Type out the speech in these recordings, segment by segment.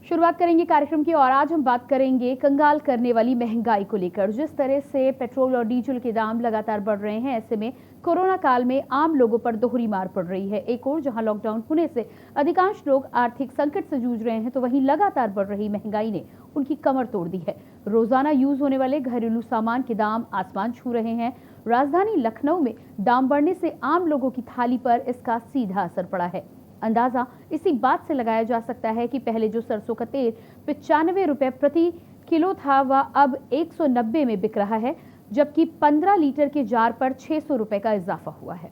शुरुआत करेंगे कार्यक्रम की और आज हम बात करेंगे कंगाल करने वाली महंगाई को लेकर। जिस तरह से पेट्रोल और डीजल के दाम लगातार बढ़ रहे हैं, ऐसे में कोरोना काल में आम लोगों पर दोहरी मार पड़ रही है। एक ओर जहां लॉकडाउन होने से अधिकांश लोग आर्थिक संकट से जूझ रहे हैं, तो वहीं लगातार बढ़ रही महंगाई ने उनकी कमर तोड़ दी है। रोजाना यूज होने वाले घरेलू सामान के दाम आसमान छू रहे हैं। राजधानी लखनऊ में दाम बढ़ने से आम लोगों की थाली पर इसका सीधा असर पड़ा है। अंदाजा इसी बात से लगाया जा सकता है कि पहले जो सरसों का तेल 95 रुपए प्रति किलो था, वह अब 190 में बिक रहा है, जबकि 15 लीटर के जार पर 600 रुपए का इजाफा हुआ है।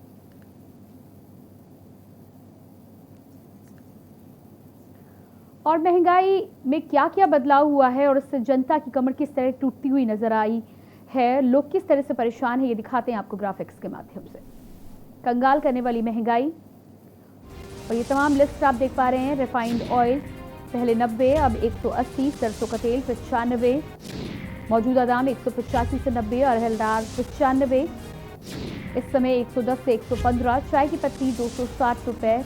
और महंगाई में क्या क्या बदलाव हुआ है और इससे जनता की कमर किस तरह टूटती हुई नजर आई है, लोग किस तरह से परेशान है, ये दिखाते हैं आपको ग्राफिक्स के माध्यम से। कंगाल करने वाली महंगाई और ये तमाम लिस्ट आप देख पा रहे हैं। रिफाइंड ऑयल पहले 90, अब 180, सरसों का तेल 95, मौजूदा दाम 185 से 90, अरहर दाल 95, इस समय 110 से 115, चाय की पत्ती 260 रुपए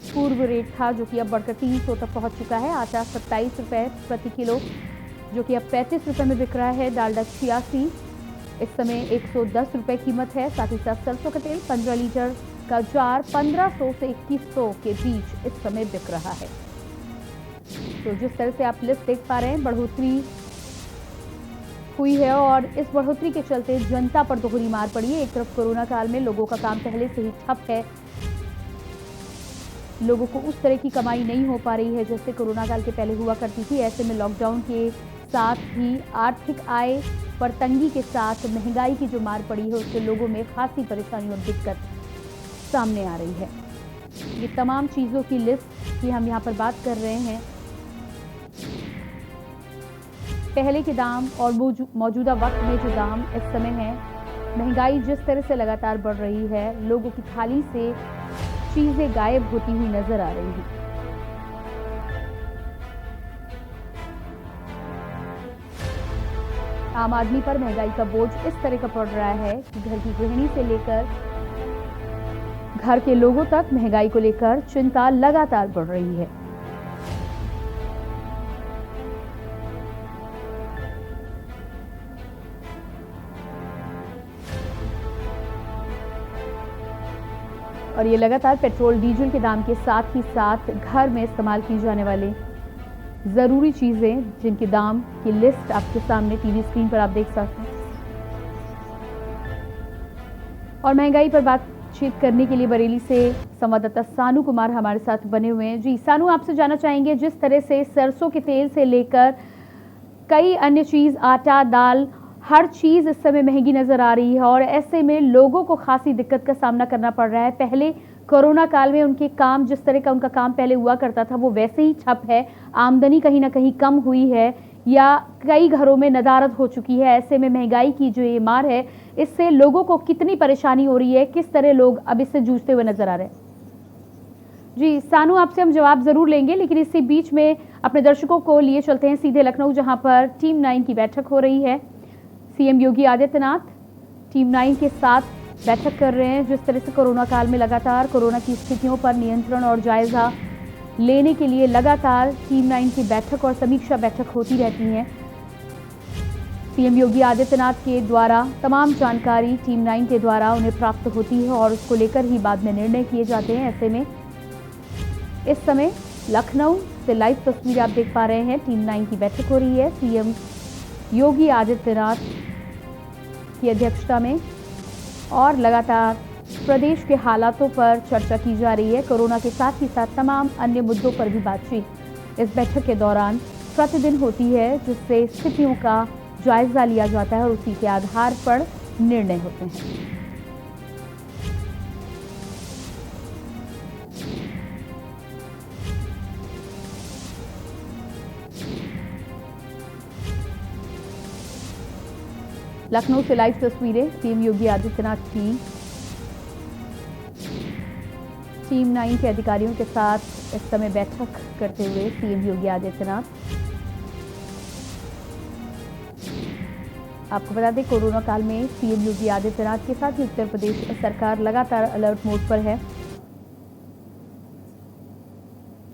पूर्व रेट था, जो कि अब बढ़कर 300 तक पहुंच चुका है। आटा 27 रुपए प्रति किलो, जो कि अब 35 रुपए में बिक रहा है। डालडा 86, इस समय 110 रुपए कीमत है। साथ ही साथ सरसों का तेल 15 लीटर का जार 1500 से 2100 के बीच इस समय बिक रहा है। तो जिस तरह से आप लिस्ट देख पा रहे हैं, बढ़ोतरी हुई है और इस बढ़ोतरी के चलते जनता पर दोहरी मार पड़ी है। एक तरफ कोरोना काल में लोगों का काम पहले से ही ठप है, लोगों को उस तरह की कमाई नहीं हो पा रही है जैसे कोरोना काल के पहले हुआ करती थी। ऐसे में लॉकडाउन के साथ ही आर्थिक आय पर तंगी के साथ महंगाई की जो मार पड़ी है, उससे लोगों में खासी परेशानी और दिक्कत सामने आ रही है। ये तमाम चीजों की लिस्ट की हम यहाँ पर बात कर रहे हैं। पहले के दाम और मौजूदा वक्त में जो दाम इस समय है, महंगाई जिस तरह से लगातार बढ़ रही है, लोगों की थाली से चीजें गायब होती हुई नजर आ रही हैं। आम आदमी पर महंगाई का बोझ इस तरह का पड़ रहा है कि घर की गृहिणी से लेकर घर के लोगों तक महंगाई को लेकर चिंता लगातार बढ़ रही है। और ये लगातार पेट्रोल डीजल के दाम के साथ ही साथ घर में इस्तेमाल की जाने वाली जरूरी चीजें, जिनके दाम की लिस्ट आपके सामने टीवी स्क्रीन पर आप देख सकते हैं। और महंगाई पर बातचीत करने के लिए बरेली से संवाददाता सानू कुमार हमारे साथ बने हुए हैं। जी सानू, आपसे जानना चाहेंगे, जिस तरह से सरसों के तेल से लेकर कई अन्य चीज, आटा, दाल, हर चीज इस समय महंगी नजर आ रही है और ऐसे में लोगों को खासी दिक्कत का सामना करना पड़ रहा है। पहले कोरोना काल में उनके काम, जिस तरह का उनका काम पहले हुआ करता था, वो वैसे ही ठप है। आमदनी कहीं ना कहीं कम हुई है या कई घरों में नदारद हो चुकी है। ऐसे में महंगाई की जो ये मार है, इससे लोगों को कितनी परेशानी हो रही है, किस तरह लोग अब इससे जूझते हुए नजर आ रहे हैं? जी सानू, आपसे हम जवाब जरूर लेंगे, लेकिन इसी बीच में अपने दर्शकों को लिए चलते हैं सीधे लखनऊ, जहां पर टीम 9 की बैठक हो रही है। सीएम योगी आदित्यनाथ टीम 9 के साथ बैठक कर रहे हैं। जिस तरह से कोरोना काल में लगातार कोरोना की स्थितियों पर नियंत्रण और जायजा लेने के लिए लगातार टीम 9 की बैठक और समीक्षा बैठक होती रहती है। सीएम योगी आदित्यनाथ के द्वारा तमाम जानकारी टीम 9 के द्वारा उन्हें प्राप्त होती है और उसको लेकर ही बाद में निर्णय किए जाते हैं। ऐसे में इस समय लखनऊ से लाइव तस्वीर आप देख पा रहे हैं। टीम 9 की बैठक हो रही है सीएम योगी आदित्यनाथ की अध्यक्षता में और लगातार प्रदेश के हालातों पर चर्चा की जा रही है। कोरोना के साथ ही साथ तमाम अन्य मुद्दों पर भी बातचीत इस बैठक के दौरान प्रतिदिन होती है, जिससे स्थितियों का जायजा लिया जाता है और उसी के आधार पर निर्णय होते हैं। लखनऊ से लाइव तस्वीरें सीएम योगी आदित्यनाथ की टीम 9 के अधिकारियों के साथ इस समय बैठक करते हुए सीएम योगी आदित्यनाथ। आपको बता दें, कोरोना काल में सीएम योगी आदित्यनाथ के साथ ही उत्तर प्रदेश सरकार लगातार अलर्ट मोड पर है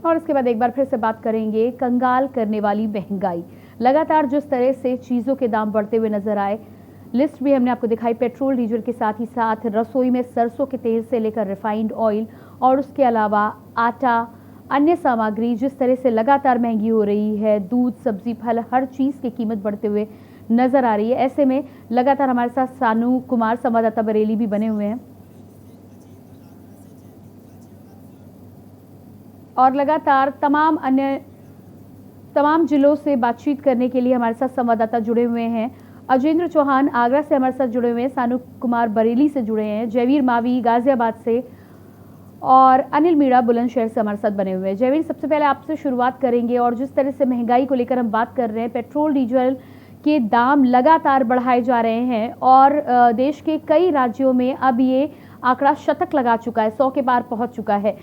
और इसके बाद एक बार फिर से बात करेंगे कंगाल करने वाली महंगाई। लगातार जिस तरह से चीज़ों के दाम बढ़ते हुए नजर आए, लिस्ट भी हमने आपको दिखाई। पेट्रोल डीजल के साथ ही साथ रसोई में सरसों के तेल से लेकर रिफाइंड ऑयल और उसके अलावा आटा, अन्य सामग्री जिस तरह से लगातार महंगी हो रही है, दूध, सब्जी, फल, हर चीज़ की कीमत बढ़ते हुए नजर आ रही है। ऐसे में लगातार हमारे साथ सानू कुमार संवाददाता बरेली भी बने हुए हैं और लगातार तमाम जिलों से बातचीत करने के लिए हमारे साथ संवाददाता जुड़े हुए हैं। अजेंद्र चौहान आगरा से हमारे साथ जुड़े हुए हैं, सानू कुमार बरेली से जुड़े हैं, जयवीर मावी गाजियाबाद से और अनिल मीणा बुलंदशहर से हमारे साथ बने हुए हैं। जयवीर, सबसे पहले आपसे शुरुआत करेंगे और जिस तरह से महंगाई को लेकर हम बात कर रहे हैं, पेट्रोल डीजल के दाम लगातार बढ़ाए जा रहे हैं और देश के कई राज्यों में अब ये आंकड़ा शतक लगा चुका है, 100 के पार पहुंच चुका है।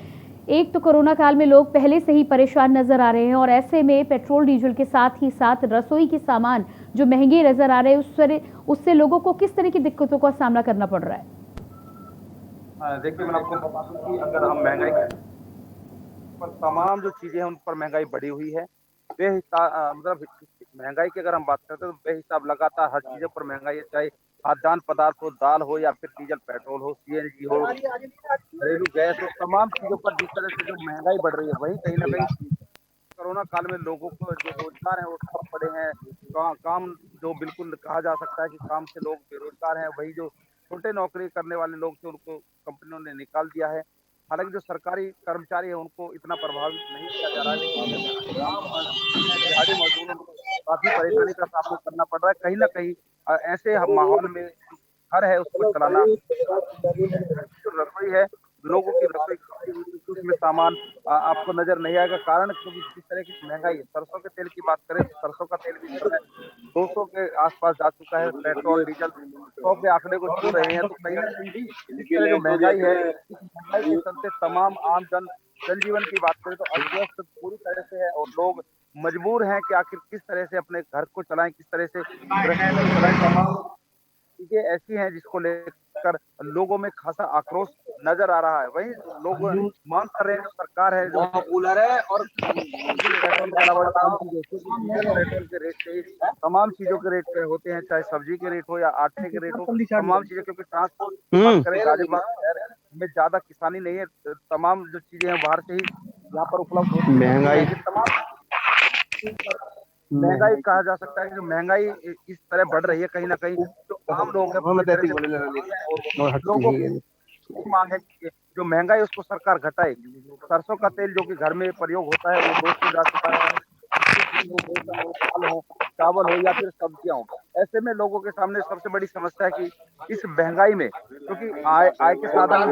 एक तो कोरोना काल में लोग पहले से ही परेशान नजर आ रहे हैं और ऐसे में पेट्रोल डीजल के साथ ही साथ रसोई के सामान जो महंगे नजर आ रहे हैं, उससे लोगों को किस तरह की दिक्कतों का सामना करना पड़ रहा है? देखिए, मैं आपको बता दूं कि अगर हम महंगाई पर तमाम जो चीजें हैं उन पर महंगाई बढ़ी हुई है। बेहिसाब मतलब महंगाई की अगर हम बात करते हैं तो बेहिसाब लगातार हर चीजों पर महंगाई है, चाहे खाद्यान्न पदार्थ हो, दाल हो या फिर डीजल पेट्रोल हो, सीएनजी हो, घरेलू गैस हो, तमाम चीजों पर जिस तरह से जो महंगाई बढ़ रही है, वहीं कहीं ना कहीं कोरोना काल में लोगों को जो रोजगार है वो ठप पड़े हैं। काम जो बिल्कुल कहा जा सकता है कि काम से लोग बेरोजगार हैं, वही जो छोटे नौकरी करने वाले लोग थे उनको कंपनियों ने निकाल दिया है। हालांकि जो सरकारी कर्मचारी है उनको इतना प्रभावित नहीं किया जा रहा है, लेकिन जो आम मजदूर हैं, दिहाड़ी मजदूरों को काफी परेशानी का सामना करना पड़ रहा है। कहीं ना कहीं ऐसे माहौल में घर है उसको चलाना जो रसोई है, लोगों की रसोई काफी हुई थी, तो उसमें सामान आपको नजर नहीं आएगा। कारण क्योंकि जिस तरह की महंगाई है, सरसों के तेल की बात करें तो सरसों का तेल भी इस समय 200 के आसपास जा चुका है। पेट्रोल डीजल 100 के आंकड़े को छू रहे हैं। तो कहीं ना कहीं इस तरह जो महंगाई है, इस महंगाई के चलते तमाम आम जनजीवन की बात करें तो अस्त व्यस्त पूरी तरह से है और लोग मजबूर हैं कि आखिर किस तरह से अपने घर को चलाएं, किस तरह से गृहस्थी को चलाएं। तमाम चीजें ऐसी हैं जिसको लेकर लोगों में खासा आक्रोश नजर आ रहा है। वहीं लोग मांग कर रहे हैं, जो सरकार है, जो कूलर है और डीजल पेट्रोल के अलावा तमाम चीजें, क्योंकि डीजल पेट्रोल के रेट से ही तमाम चीजों के रेट पे होते हैं, चाहे सब्जी के रेट हो या आटे के रेट हो, तमाम चीजें। क्योंकि ट्रांसपोर्ट की बात करें, गाजियाबाद शहर में ज्यादा किसानी नहीं है, तमाम जो चीजें हैं बाहर से ही यहाँ पर उपलब्ध होती है। महंगाई तमाम महंगाई कहा जा सकता है कि जो महंगाई इस तरह बढ़ रही है, कहीं ना कहीं जो आम लोग हैं पूरी तरह से और लोगों की मांग है कि जो महंगाई है उसको सरकार घटाए। सरसों का तेल जो कि घर में प्रयोग होता है वो 200 जा चुका है। हो, बेसन हो, दाल हो, चावल हो या फिर सब्जियां हो, ऐसे में लोगों के सामने सबसे बड़ी समस्या है कि इस महंगाई में, क्योंकि आय के साधन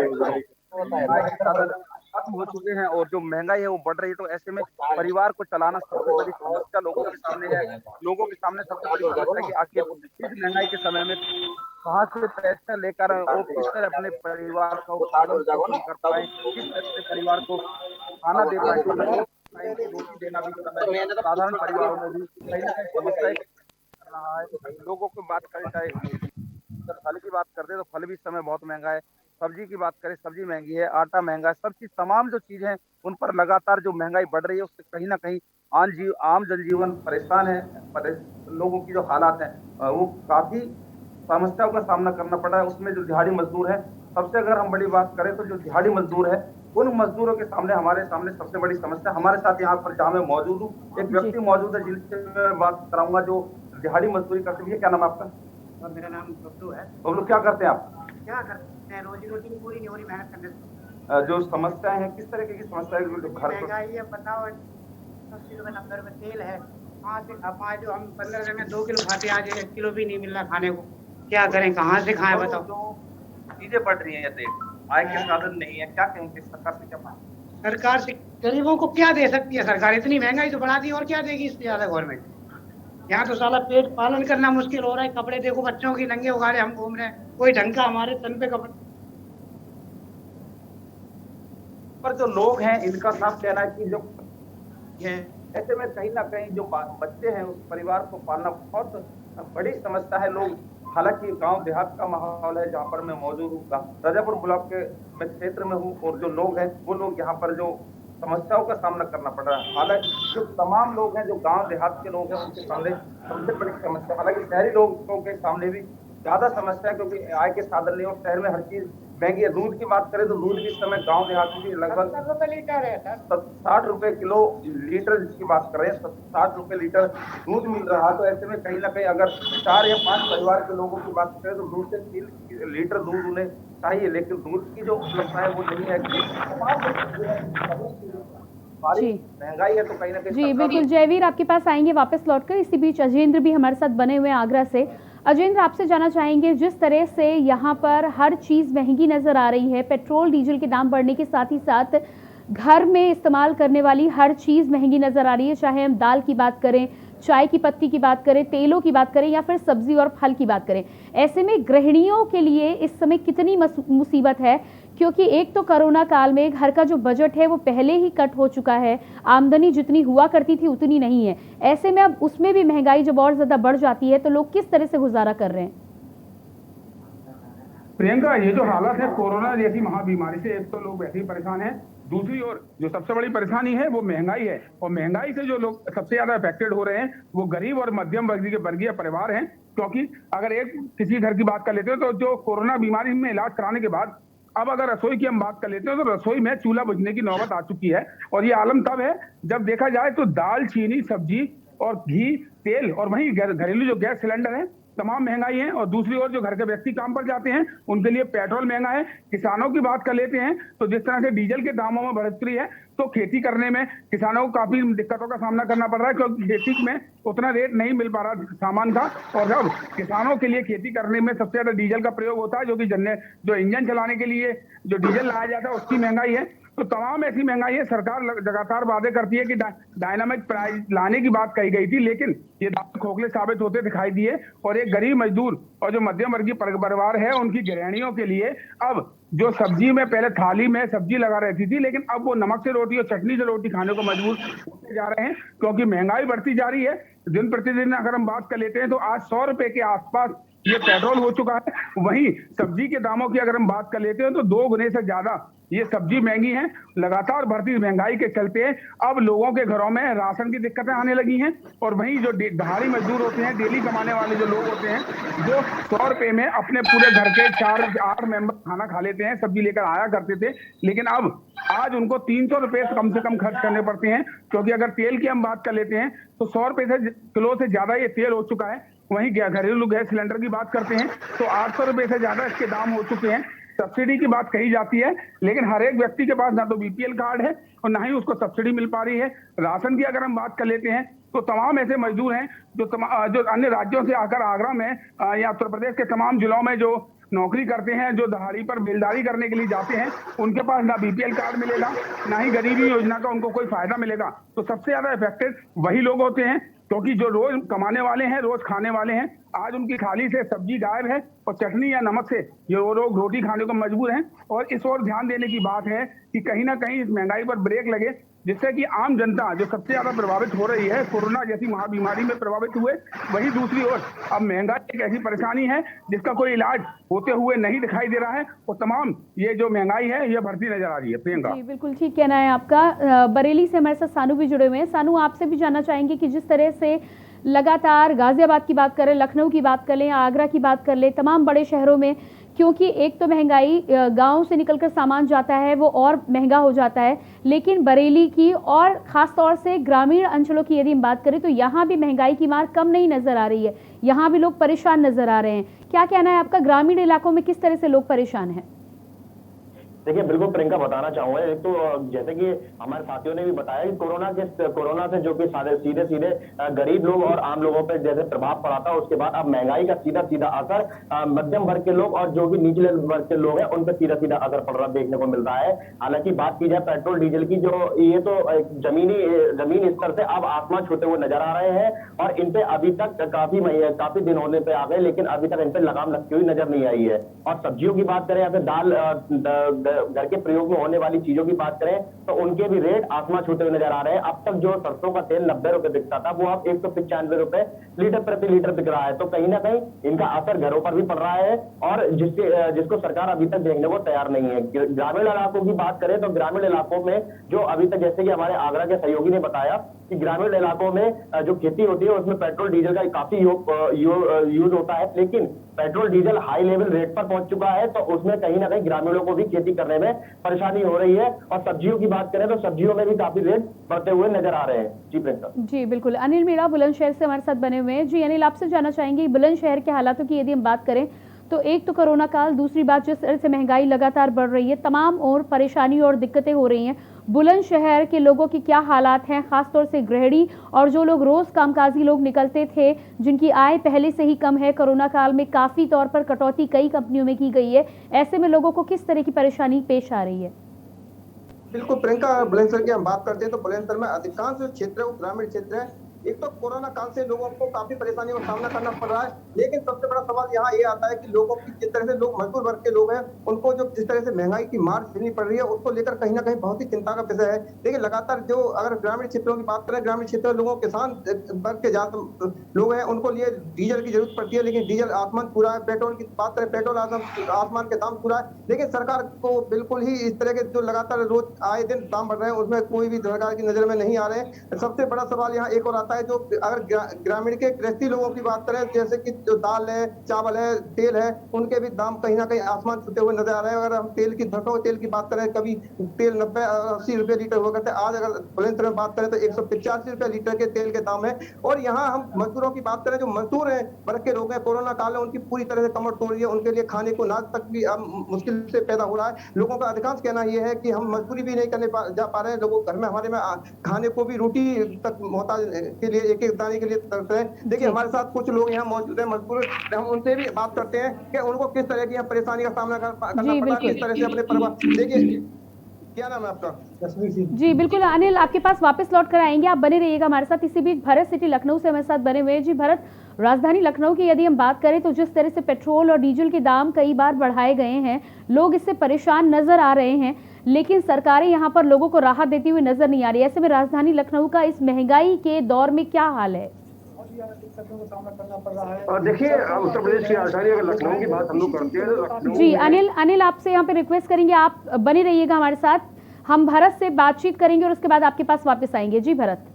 आय के साधन खत्म हो चुके हैं और जो महंगाई है वो बढ़ रही है, तो ऐसे में परिवार को चलाना सबसे बड़ी समस्या लोगों के सामने है। लोगों के सामने सबसे बड़ी समस्या कि आखिर इस महंगाई के समय में कहाँ से पैसा लेकर वो किस तरह अपने परिवार का पालन पोषण कर पाए, किस तरह से परिवार को खाना दे पाए, क्योंकि दो टाइम की रोटी देना भी इस समय साधारण परिवारों में भी कहीं ना कहीं समस्या एक कर रहा है। लोगों की बात करें, चाहे अगर फल की बात करते हैं तो फल भी इस समय बहुत महंगा है। सब्जी की बात करें, सब्जी महंगी है, आटा महंगा है, सब चीज तमाम जो चीजें हैं उन पर लगातार जो महंगाई बढ़ रही है उससे कहीं ना कहीं आम जनजीवन परेशान है। लोगों की जो हालात है वो काफी समस्याओं का सामना करना पड़ रहा है। उसमें जो दिहाड़ी मजदूर है, सबसे अगर हम बड़ी बात करें तो जो दिहाड़ी मजदूर है, उन मजदूरों के सामने हमारे सामने सबसे बड़ी समस्या, हमारे साथ यहाँ पर जहाँ मैं मौजूद हूँ एक व्यक्ति मौजूद है जिनसे मैं बात कराऊंगा जो दिहाड़ी मजदूरी करते हैं। क्या नाम है आपका? और मेरा नाम बबलू है। बबलू, क्या करते हैं आप? क्या करते हैं, रोजी रोटी पूरी नहीं हो रही मेहनत करने से। जो समस्याएं हैं, किस तरह की समस्याएं घर पर? महंगाई है, बताओ 80 रुपये 90 रुपये तेल है, कहाँ से खा पाए? जो हम 15 रुपये में 2 किलो खाते आज 1 किलो भी नहीं मिल रहा खाने को। क्या करें, कहाँ से खाएं बताओ? जो चीजें बढ़ रही हैं, आय के साधन नहीं है, क्या कहेंगे सरकार से? क्या मांग सरकार से गरीबों को क्या दे सकती है सरकार? इतनी महंगाई तो बढ़ा दी, और क्या देगी इससे ज्यादा गवर्नमेंट? यहाँ तो साला पेट पालन करना मुश्किल हो रहा है। कपड़े देखो बच्चों की नंगे उगाड़े हम घूम रहे हैं, कोई ढंग का हमारे तन पे कपड़े। पर जो लोग हैं इनका साफ कहना है कि जो ये ऐसे में कहीं ना कहीं जो बच्चे हैं उस परिवार को पालना बहुत बड़ी समस्या है। लोग, हालांकि गांव देहात का माहौल है जहाँ पर मैं मौजूद हूँ, रजापुर ब्लॉक के मैं क्षेत्र में हूँ, और जो लोग हैं वो लोग यहाँ पर जो समस्याओं का सामना करना पड़ रहा है। हालांकि जो तमाम लोग हैं, जो गांव देहात के लोग हैं, उनके सामने सबसे बड़ी समस्या, हालांकि शहरी लोगों के सामने भी ज्यादा समस्या है, क्योंकि आय के साधन नहीं, और शहर में हर चीज महंगी है। दूध की बात करें तो दूध भी इस समय गांव देहात में भी लगभग 70 रुपए लीटर है सर। 60 रुपए किलो लीटर, जिसकी बात कर रहे हैं 60 रुपए लीटर दूध मिल रहा है। तो ऐसे में कहीं ना कहीं अगर 4 या 5 परिवार के लोगों की बात करें तो 2 से 3 लीटर दूध उन्हें चाहिए, लेकिन दूध की जो उपलब्धता है वो नहीं है। जी महंगाई है तो कहीं ना कहीं जी बिल्कुल जयवीर, आपके पास आएंगे वापस लौटकर। इसी बीच अजेंद्र भी हमारे साथ बने हुए हैं आगरा से। अजेंद्र, आपसे जानना चाहेंगे, जिस तरह से यहाँ पर हर चीज़ महंगी नज़र आ रही है, पेट्रोल डीजल के दाम बढ़ने के साथ ही साथ घर में इस्तेमाल करने वाली हर चीज़ महंगी नज़र आ रही है, चाहे हम दाल की बात करें, चाय की पत्ती की बात करें, तेलों की बात करें या फिर सब्जी और फल की बात करें। ऐसे में गृहिणियों के लिए इस समय कितनी मुसीबत है, क्योंकि एक तो कोरोना काल में घर का जो बजट है वो पहले ही कट हो चुका है, आमदनी जितनी हुआ करती थी उतनी नहीं है। ऐसे में अब उसमें भी महंगाई जब और ज़्यादा बढ़ जाती है तो लोग किस तरह से गुजारा कर रहे हैं? प्रियंका, ये जो हालत है कोरोना जैसी महाबीमारी से, एक तो लोग वैसे ही परेशान हैं, दूसरी ओर जो सबसे बड़ी परेशानी है वो महंगाई है। और महंगाई से जो लोग सबसे ज्यादा अफेक्टेड हो रहे हैं वो गरीब और मध्यम वर्गीय परिवार हैं। क्योंकि अगर एक किसी घर की बात कर लेते हैं तो जो कोरोना बीमारी में इलाज कराने के बाद अब अगर रसोई की हम बात कर लेते हैं तो रसोई में चूल्हा बुझने की नौबत आ चुकी है। और ये आलम तब है जब देखा जाए तो दाल, चीनी, सब्जी और घी, तेल और वहीं घरेलू जो गैस सिलेंडर है, तमाम महंगाई है। और दूसरी ओर जो घर के व्यक्ति काम पर जाते हैं उनके लिए पेट्रोल महंगा है। किसानों की बात कर लेते हैं तो जिस तरह से डीजल के दामों में बढ़ोतरी है तो खेती करने में किसानों को काफी दिक्कतों का सामना करना पड़ रहा है, क्योंकि खेती में उतना रेट नहीं मिल पा रहा सामान का। और जब किसानों के लिए खेती करने में सबसे ज्यादा डीजल का प्रयोग होता है, जो इंजन चलाने के लिए जो डीजल लाया जाता है उसकी महंगाई है। तो तमाम ऐसी महंगाई है। सरकार लगातार वादे करती है कि डायनामिक प्राइस लाने की बात कही गई थी, लेकिन ये दावे खोखले साबित होते दिखाई दिए। और एक गरीब मजदूर और जो मध्यम वर्गीय परिवार है उनकी गृहिणियों के लिए अब जो सब्जी में पहले थाली में सब्जी लगा रहती थी, लेकिन अब वो नमक से रोटी और चटनी से रोटी खाने को मजबूर होते जा रहे हैं, क्योंकि महंगाई बढ़ती जा रही है। दिन प्रतिदिन अगर हम बात कर लेते हैं तो आज 100 रुपए के आसपास ये पेट्रोल हो चुका है। वहीं सब्जी के दामों की अगर हम बात कर लेते हैं तो 2 गुने से ज्यादा ये सब्जी महंगी है। लगातार बढ़ती महंगाई के चलते अब लोगों के घरों में राशन की दिक्कतें आने लगी हैं। और वहीं जो दिहाड़ी मजदूर होते हैं, डेली कमाने वाले जो लोग होते हैं, जो 100 रुपए में अपने पूरे घर के 4-8 मेंबर खाना खा लेते हैं, सब्जी लेकर आया करते थे, लेकिन अब आज उनको 300 रुपए कम से कम खर्च करने पड़ते हैं। क्योंकि अगर तेल की हम बात कर लेते हैं तो 100 रुपए से किलो से ज्यादा ये तेल हो चुका है। वहीं घरेलू गैस सिलेंडर की बात करते हैं तो 800 रुपए से ज्यादा इसके दाम हो चुके हैं। सब्सिडी की बात कही जाती है, लेकिन हर एक व्यक्ति के पास ना तो बीपीएल कार्ड है और ना ही उसको सब्सिडी मिल पा रही है। राशन की अगर हम बात कर लेते हैं तो तमाम ऐसे मजदूर हैं जो अन्य राज्यों से आकर आगरा में या उत्तर प्रदेश के तमाम जिलों में जो नौकरी करते हैं, जो दिहाड़ी पर बेलदारी करने के लिए जाते हैं, उनके पास ना बीपीएल कार्ड मिलेगा, ना ही गरीबी योजना का उनको कोई फायदा मिलेगा। तो सबसे ज्यादा इफेक्टेड वही लोग होते हैं, क्योंकि जो रोज कमाने वाले हैं, रोज खाने वाले हैं, आज उनकी थाली से सब्जी गायब है और चटनी या नमक से ये लोग रोटी खाने को मजबूर हैं। और इस ओर ध्यान देने की बात है कि कहीं ना कहीं इस महंगाई पर ब्रेक लगे, जिससे कि आम जनता जो सबसे ज्यादा प्रभावित हो रही है, कोरोना जैसी महाबीमारी में प्रभावित हुए, वहीं दूसरी ओर अब महंगाई एक ऐसी परेशानी है जिसका कोई इलाज होते हुए नहीं दिखाई दे रहा है। और तमाम ये जो महंगाई है ये बढ़ती नजर आ रही है। प्रियंका जी बिल्कुल ठीक कहना है आपका। बरेली से हमारे साथ सानू भी जुड़े हुए हैं। सानू, आपसे भी जानना चाहेंगे कि जिस तरह से लगातार गाजियाबाद की बात करें, लखनऊ की बात कर लें, आगरा की बात कर लें, तमाम बड़े शहरों में, क्योंकि एक तो महंगाई गांव से निकलकर सामान जाता है वो और महंगा हो जाता है, लेकिन बरेली की और ख़ास तौर से ग्रामीण अंचलों की यदि हम बात करें तो यहाँ भी महंगाई की मार कम नहीं नज़र आ रही है। यहाँ भी लोग परेशान नज़र आ रहे हैं। क्या कहना है आपका, ग्रामीण इलाकों में किस तरह से लोग परेशान हैं? देखिए, बिल्कुल प्रियंका, बताना चाहूंगा। एक तो जैसे कि हमारे साथियों ने भी बताया कि कोरोना से जो कि सीधे सीधे गरीब लोग और आम लोगों पर जैसे प्रभाव पड़ा था, उसके बाद अब महंगाई का सीधा सीधा असर मध्यम वर्ग के लोग और जो कि निचले वर्ग के लोग हैं उन पर सीधा सीधा असर पड़ रहा देखने को मिल रहा है। हालांकि बात की जाए पेट्रोल डीजल की, जो ये तो जमीनी स्तर से अब आसमान छूते हुए नजर आ रहे हैं और इन पे अभी तक काफी दिन होने पे आ गए, लेकिन अभी तक इन पे लगाम लगती हुई नजर नहीं आई है। और सब्जियों की बात करें या फिर दाल, घर के प्रयोग में होने वाली चीजों की बात करें तो उनके भी रेट आसमान छूते हुए नजर आ रहे हैं। अब तक जो सरसों का तेल 90 रुपए बिकता था वो अब 195 रुपए लीटर प्रति लीटर बिक रहा है। तो कहीं ना कहीं इनका असर घरों पर भी पड़ रहा है और जिसको सरकार अभी तक देखने को तैयार नहीं है। ग्रामीण इलाकों की बात करें तो ग्रामीण इलाकों में जो अभी तक, जैसे कि हमारे आगरा के सहयोगी ने बताया कि ग्रामीण इलाकों में जो खेती होती है उसमें पेट्रोल डीजल का काफी यूज होता है, लेकिन petrol diesel high level rate पर पहुंच चुका है तो उसमें कहीं ना कहीं ग्रामीणों को भी खेती करने में परेशानी हो रही है। और सब्जियों की बात करें तो सब्जियों में भी काफी रेट बढ़ते हुए नजर आ रहे हैं। जी प्रियंका। जी बिल्कुल, अनिल मीणा बुलंदशहर से हमारे साथ बने हुए हैं। जी अनिल, आपसे जानना चाहेंगे बुलंदशहर के हालातों की यदि हम बात करें तो एक तो कोरोना काल, दूसरी बात जिस तरह से महंगाई लगातार बढ़ रही है, तमाम और परेशानी और दिक्कतें हो रही हैं। बुलंदशहर के लोगों की क्या हालात हैं, खासतौर से गृहिणी और जो लोग रोज कामकाजी लोग निकलते थे, जिनकी आय पहले से ही कम है, कोरोना काल में काफी तौर पर कटौती कई कंपनियों में की गई है, ऐसे में लोगों को किस तरह की परेशानी पेश आ रही है? बिल्कुल प्रियंका, बुलंदशहर की हम बात करते हैं तो बुलंदशहर में अधिकांश जो क्षेत्र है वो ग्रामीण क्षेत्र है। एक तो कोरोना काल से लोगों को काफी परेशानियों का सामना करना पड़ रहा है, लेकिन सबसे बड़ा सवाल यहाँ ये आता है कि लोगों की जिस तरह से लोग मजदूर वर्ग के लोग हैं उनको जो जिस तरह से महंगाई की मार झेलनी पड़ रही है उसको लेकर कहीं ना कहीं बहुत ही चिंता का विषय है। देखिए लगातार जो अगर ग्रामीण क्षेत्रों की बात करें, ग्रामीण क्षेत्रों लोगों किसान वर्ग के ज्यादा लोग हैं, उनको लिए डीजल की जरूरत पड़ती है, लेकिन डीजल आसमान पूरा है। पेट्रोल की बात करें, पेट्रोल आसमान के दाम पूरा है, लेकिन सरकार को बिल्कुल ही इस तरह के जो लगातार रोज आए दिन दाम बढ़ रहे हैं उसमें कोई भी सरकार की नजर में नहीं आ रहे हैं। सबसे बड़ा सवाल यहाँ एक और आता है, जो अगर ग्रामीण के गृहस्थी लोगों की बात करें, जैसे कि जो दाल है, चावल है, तेल है, उनके भी दाम कहीं ना कहीं आसमान छूते हुए नजर आ रहे हैं। अगर हम तेल की सरसों तेल की बात करें, कभी तेल 90-80 रुपए लीटर हुआ करते, आज अगर बुलंदशहर में बात करें तो 185 रुपए लीटर के तेल के दाम है। और यहाँ हम मजदूरों की बात करें, जो मजदूर है वर्ग के लोग हैं, कोरोना काल है उनकी पूरी तरह से कमर तोड़ रही है, उनके लिए खाने को नाज तक भी मुश्किल से पैदा हो रहा है। लोगों का अधिकांश कहना यह है कि हम मजदूरी भी नहीं करने जा पा रहे हैं, लोगों घर में हमारे में खाने को भी रोटी तक मोहताज के लिए एक दाने के लिए तरस रहे हैं। देखिए हमारे साथ कुछ लोग यहाँ मौजूद हैं मजदूर, हम उनसे भी बात करते हैं कि उनको किस तरह की परेशानी का सामना करना पड़ता है, किस तरह से अपने परिवार। देखिए क्या नाम है आपका? जी बिल्कुल अनिल, आपके पास वापस लौट कर आएंगे, आप बने रहिएगा हमारे साथ। इसी बीच भरत सिटी लखनऊ से हमारे साथ बने हुए हैं। जी भरत, राजधानी लखनऊ की यदि हम बात करें तो जिस तरह से पेट्रोल और डीजल के दाम कई बार बढ़ाए गए हैं, लोग इससे परेशान नजर आ रहे हैं, लेकिन सरकारें यहाँ पर लोगों को राहत देती हुई नजर नहीं आ रही। ऐसे में राजधानी लखनऊ का इस महंगाई के दौर में क्या हाल है? और देखिए उत्तर प्रदेश की राजधानी अगर लखनऊ की बात हम लोग करते हैं तो लखनऊ जी अनिल आपसे यहाँ पे रिक्वेस्ट करेंगे, आप बने रहिएगा हमारे साथ, हम भरत से बातचीत करेंगे और उसके बाद आपके पास वापस आएंगे। जी भरत।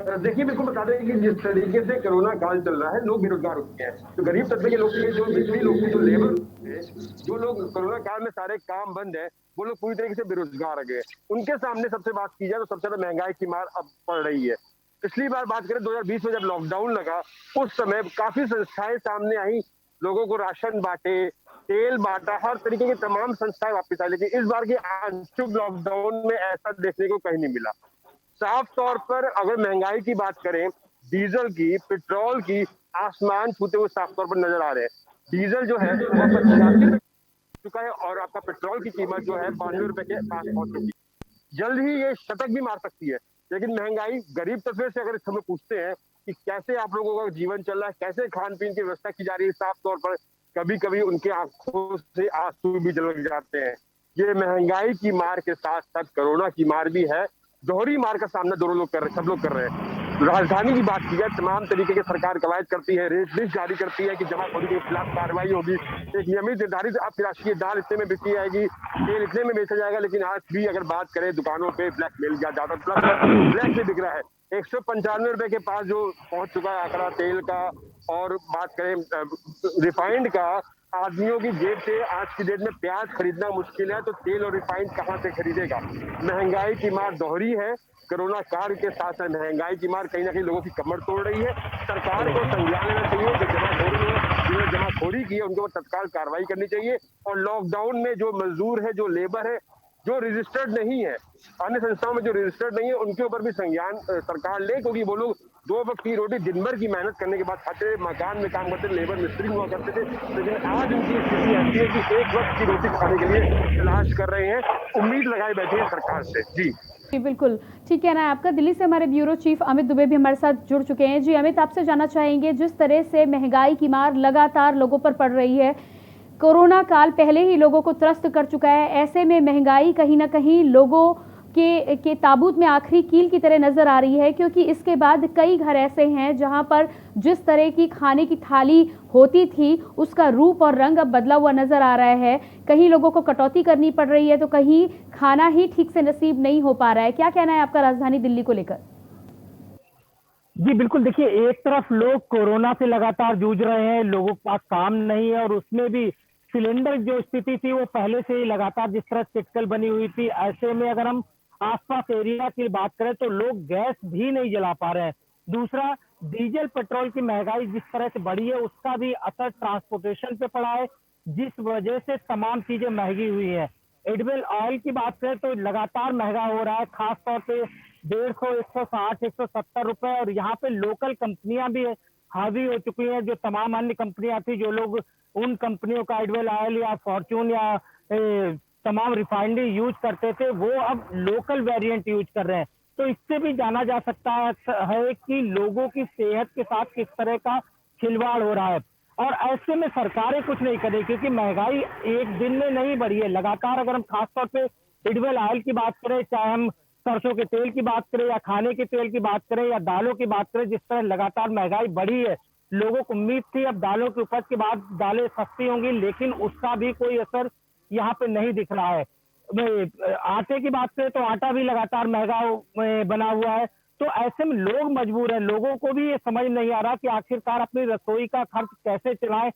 देखिए बिल्कुल बता दें कि जिस तरीके से कोरोना काल चल रहा है, लोग बेरोजगार हो चुके हैं। तो गरीब तबके के लोग, जो बिजली लोग की जो लेबर है, जो लोग कोरोना काल में सारे काम बंद है, वो लोग पूरी तरीके से बेरोजगार रह गए। उनके सामने सबसे बात की जाए तो सबसे ज्यादा महंगाई की मार अब पड़ रही है। पिछली बार बात करें 2020 में जब लॉकडाउन लगा, उस समय काफी संस्थाएं सामने आई, लोगों को राशन बांटे, तेल बांटा, हर तरीके की तमाम संस्थाएं वापस आई। लेकिन इस बार के आंशिक लॉकडाउन में ऐसा देखने को कहीं नहीं मिला। साफ तौर पर अगर महंगाई की बात करें, डीजल की, पेट्रोल की, आसमान छूते हुए साफ तौर पर नजर आ रहे हैं। डीजल जो है वो 85 चुका है और आपका पेट्रोल की कीमत जो है 92 रुपए के पास पहुंच चुकी है। जल्द ही ये शतक भी मार सकती है। लेकिन महंगाई, गरीब तबके से अगर हमें पूछते हैं कि कैसे आप लोगों का जीवन चल रहा है, कैसे खान पीन की व्यवस्था की जा रही है, साफ तौर पर कभी कभी उनके आंखों से आंसू भी झलक जाते हैं। ये महंगाई की मार के साथ साथ कोरोना की मार भी है। दोहरी मार का सामना दोनों लोग कर रहे हैं, सब लोग कर रहे हैं। राजधानी की बात की जाए, तमाम तरीके की सरकार कवायद करती है, रेट लिस्ट जारी करती है कि जमाखोरी के खिलाफ कार्रवाई होगी। एक नियमित निर्धारित आपकी राशि, दाल इतने में बिकी जाएगी, तेल इतने में बेचा जाएगा। लेकिन आज भी अगर बात करें दुकानों पे ब्लैक मिल ज्यादा ब्लैक से बिक रहा है। 195 रुपए के पास जो पहुंच चुका है आंकड़ा तेल का। और बात करें रिफाइंड का, आदमियों की जेब से आज की डेट में प्याज खरीदना मुश्किल है, तो तेल और रिफाइंड कहां से खरीदेगा? महंगाई की मार दोहरी है। कोरोना काल के साथ साथ महंगाई की मार कहीं ना कहीं लोगों की कमर तोड़ रही है। सरकार को संज्ञान लेना चाहिए कि जिन्होंने जमाखोरी की है उनके ऊपर तत्काल कार्रवाई करनी चाहिए। और लॉकडाउन में जो मजदूर है, जो लेबर है, जो रजिस्टर्ड नहीं है, अन्य संस्थाओं में जो रजिस्टर्ड नहीं है, उनके ऊपर भी संज्ञान सरकार ले, क्योंकि वो लोग 2 वक्त की रोटी दिन भर की मेहनत करने के बाद खाते, मकान में काम करते, लेबर मिस्त्री हुआ करते थे। लेकिन आज उनकी स्थिति ऐसी है कि 1 वक्त की रोटी खाने के लिए तलाश कर रहे हैं, उम्मीद लगाए बैठे हैं सरकार से। जी बिल्कुल ठीक है ना आपका। दिल्ली से हमारे ब्यूरो चीफ अमित दुबे भी हमारे साथ जुड़ चुके हैं। जी अमित, आपसे जानना चाहेंगे, जिस तरह से महंगाई की मार लगातार लोगों पर पड़ रही है, कोरोना काल पहले ही लोगों को त्रस्त कर चुका है। ऐसे में महंगाई कहीं ना कहीं लोगों के ताबूत में आखिरी कील की तरह नजर आ रही है, क्योंकि इसके बाद कई घर ऐसे हैं जहां पर जिस तरह की खाने की थाली होती थी उसका रूप और रंग अब बदला हुआ नजर आ रहा है। कहीं लोगों को कटौती करनी पड़ रही है तो कहीं खाना ही ठीक से नसीब नहीं हो पा रहा है। क्या कहना है आपका राजधानी दिल्ली को लेकर? जी बिल्कुल, देखिए एक तरफ लोग कोरोना से लगातार जूझ रहे हैं, लोगों के पास काम नहीं है और उसमें भी सिलेंडर जो स्थिति थी वो पहले से ही लगातार जिस तरह क्रिटिकल बनी हुई थी। ऐसे में अगर हम आसपास एरिया की बात करें तो लोग गैस भी नहीं जला पा रहे हैं। दूसरा, डीजल पेट्रोल की महंगाई जिस तरह से बढ़ी है उसका भी असर ट्रांसपोर्टेशन पे पड़ा है, जिस वजह से तमाम चीजें महंगी हुई है। एडिबल ऑयल की बात करें तो लगातार महंगा हो रहा है, खासतौर पे 150, 160, 170 रुपए। और यहाँ पे लोकल कंपनियां भी हावी हो चुकी हैं। जो तमाम अन्य कंपनियां थी, जो लोग उन कंपनियों का एडिबल ऑयल या फॉर्च्यून या तमाम रिफाइनरी यूज करते थे, वो अब लोकल वेरिएंट यूज कर रहे हैं। तो इससे भी जाना जा सकता है कि लोगों की सेहत के साथ किस तरह का खिलवाड़ हो रहा है। और ऐसे में सरकारें कुछ नहीं करें, क्योंकि महंगाई एक दिन में नहीं बढ़ी है, लगातार। अगर हम खासतौर पे एडिबल ऑयल की बात करें, चाहे हम सरसों के तेल की बात करें या खाने के तेल की बात करें या दालों की बात करें, जिस तरह लगातार महंगाई बढ़ी है, लोगों को उम्मीद थी अब दालों की उपज के बाद दालें सस्ती होंगी, लेकिन उसका भी कोई असर यहाँ पे नहीं दिख रहा है। आटे की बात करें तो आटा भी लगातार महंगा बना हुआ है। तो ऐसे में लोग मजबूर हैं, लोगों को भी ये समझ नहीं आ रहा कि आखिरकार अपनी रसोई का खर्च कैसे चलाएं।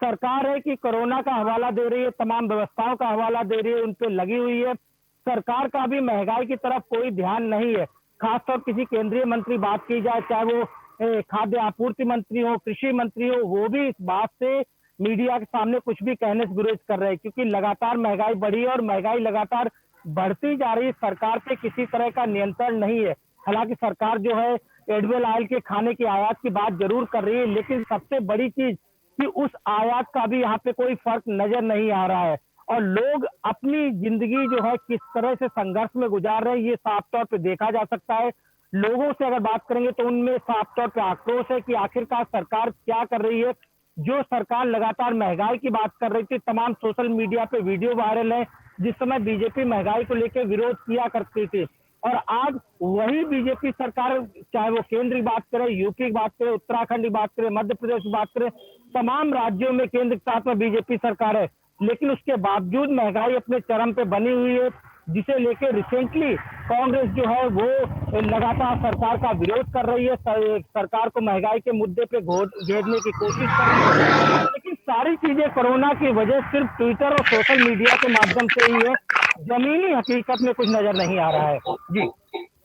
सरकार है कि कोरोना का हवाला दे रही है, तमाम व्यवस्थाओं का हवाला दे रही है, उन पे लगी हुई है। सरकार का भी महंगाई की तरफ कोई ध्यान नहीं है। खासतौर किसी केंद्रीय मंत्री बात की जाए, चाहे वो खाद्य आपूर्ति मंत्री हो, कृषि मंत्री हो, वो भी इस बात से मीडिया के सामने कुछ भी कहने से गुरेज कर रहे हैं, क्योंकि लगातार महंगाई बढ़ी है और महंगाई लगातार बढ़ती जा रही है। सरकार पे किसी तरह का नियंत्रण नहीं है। हालांकि सरकार जो है एडिबल ऑयल के खाने की आयात की बात जरूर कर रही है, लेकिन सबसे बड़ी चीज कि उस आयात का भी यहाँ पे कोई फर्क नजर नहीं आ रहा है। और लोग अपनी जिंदगी जो है किस तरह से संघर्ष में गुजार रहे हैं, ये साफ तौर पे देखा जा सकता है। लोगों से अगर बात करेंगे तो उनमें साफ तौर पे आक्रोश है कि आखिरकार सरकार क्या कर रही है। जो सरकार लगातार महंगाई की बात कर रही थी, तमाम सोशल मीडिया पे वीडियो वायरल है, जिस समय बीजेपी महंगाई को लेकर विरोध किया करती थी, और आज वही बीजेपी सरकार, चाहे वो केंद्र की बात करे, यूपी की बात करे, उत्तराखंड की बात करे, मध्य प्रदेश की बात करे, तमाम राज्यों में केंद्र के साथ में बीजेपी सरकार है, लेकिन उसके बावजूद महंगाई अपने चरम पे बनी हुई है, जिसे लेकर रिसेंटली कांग्रेस जो है वो लगातार सरकार का विरोध कर रही है, सरकार को महंगाई के मुद्दे पे घेरने की कोशिश कर रही है। लेकिन सारी चीजें कोरोना की वजह सिर्फ ट्विटर और सोशल मीडिया के माध्यम से ही है, जमीनी हकीकत में कुछ नजर नहीं आ रहा है।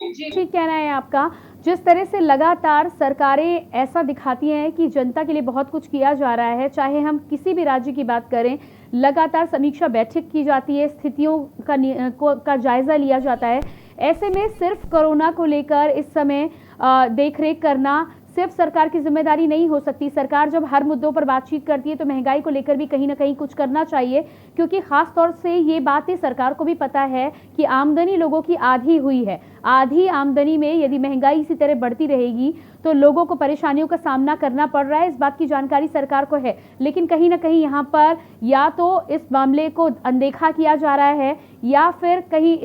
जी ठीक कहना है आपका। जिस तरह से लगातार सरकारें ऐसा दिखाती हैं कि जनता के लिए बहुत कुछ किया जा रहा है, चाहे हम किसी भी राज्य की बात करें, लगातार समीक्षा बैठक की जाती है, स्थितियों का जायजा लिया जाता है। ऐसे में सिर्फ कोरोना को लेकर इस समय देखरेख करना सिर्फ सरकार की जिम्मेदारी नहीं हो सकती। सरकार जब हर मुद्दों पर बातचीत करती है तो महंगाई को लेकर भी कहीं ना कहीं कुछ करना चाहिए, क्योंकि खास तौर से ये बातें सरकार को भी पता है कि आमदनी लोगों की आधी हुई है। आधी आमदनी में यदि महंगाई इसी तरह बढ़ती रहेगी तो लोगों को परेशानियों का सामना करना पड़ रहा है, इस बात की जानकारी सरकार को है। लेकिन कहीं ना कहीं यहाँ पर या तो इस मामले को अनदेखा किया जा रहा है या फिर कहीं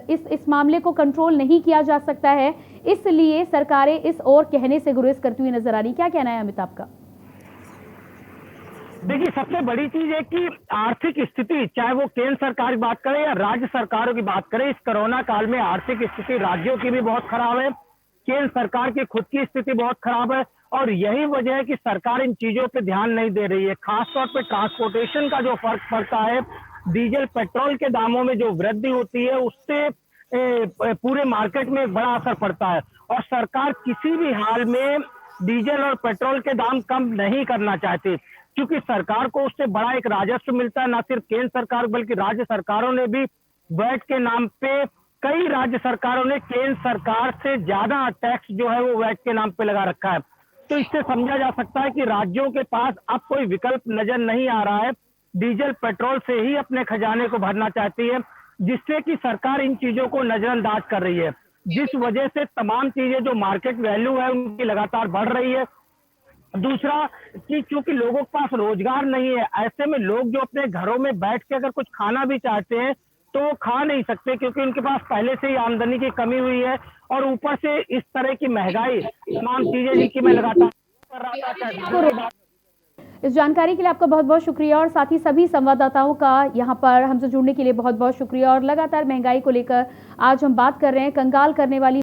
इस मामले को कंट्रोल नहीं किया जा सकता है, इसलिए सरकारें इस ओर कहने से गुरेज करती हुई नजर आ रही। क्या कहना है अमिताभ का? देखिए, सबसे बड़ी चीज है कि आर्थिक स्थिति, चाहे वो केंद्र सरकार की बात करें या राज्य सरकारों की बात करें, इस कोरोना काल में आर्थिक स्थिति राज्यों की भी बहुत खराब है, केंद्र सरकार की खुद की स्थिति बहुत खराब है, और यही वजह है कि सरकार इन चीजों पे ध्यान नहीं दे रही है। खासतौर पे ट्रांसपोर्टेशन का जो फर्क पड़ता है, डीजल पेट्रोल के दामों में जो वृद्धि होती है, उससे पूरे मार्केट में एक बड़ा असर पड़ता है, और सरकार किसी भी हाल में डीजल और पेट्रोल के दाम कम नहीं करना चाहती, क्योंकि सरकार को उससे बड़ा एक राजस्व मिलता है। न सिर्फ केंद्र सरकार बल्कि राज्य सरकारों ने भी वैट के नाम पे, कई राज्य सरकारों ने केंद्र सरकार से ज्यादा टैक्स जो है वो वैट के नाम पे लगा रखा है। तो इससे समझा जा सकता है कि राज्यों के पास अब कोई विकल्प नजर नहीं आ रहा है, डीजल पेट्रोल से ही अपने खजाने को भरना चाहती है, जिससे कि सरकार इन चीजों को नजरअंदाज कर रही है, जिस वजह से तमाम चीजें जो मार्केट वैल्यू है उनकी लगातार बढ़ रही है। दूसरा कि क्योंकि लोगों के पास रोजगार नहीं है, ऐसे में लोग जो अपने घरों में बैठ के अगर कुछ खाना भी चाहते हैं तो वो खा नहीं सकते, क्योंकि उनके पास पहले से ही आमदनी की कमी हुई है और ऊपर से इस तरह की महंगाई, तमाम चीजें जिनकी मैं लगातार कर रहा था। इस जानकारी के लिए आपका बहुत बहुत शुक्रिया और साथ ही सभी संवाददाताओं का यहाँ पर हमसे जुड़ने के लिए बहुत बहुत शुक्रिया। और लगातार महंगाई को लेकर आज हम बात कर रहे हैं, कंगाल करने वाली